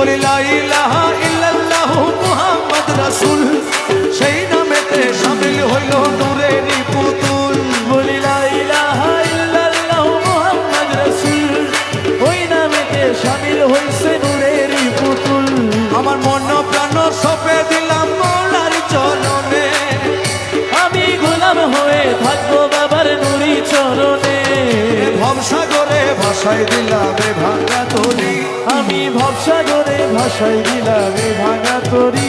বলি লা ইলাহা ইল্লাল্লাহু মুহাম্মদ রাসূল, সেই নামেতে শামিল হইল নূরেরই পুতুল। বলি লা ইলাহা ইল্লাল্লাহু মুহাম্মদ রাসূল, ওই নামেতে শামিল হইছে নূরেরই পুতুল। আমার মন প্রাণ সঁপে দিলাম মওলার চরণে, আমি গোলাম হয়ে থাকবো বাবার নুরি চরণে। ভবসাগরে ভাসাই দিলাম এ ভাঙা তরি, আমি ভবসাগরে ভাসাই দিলাম এ ভাঙা তরি।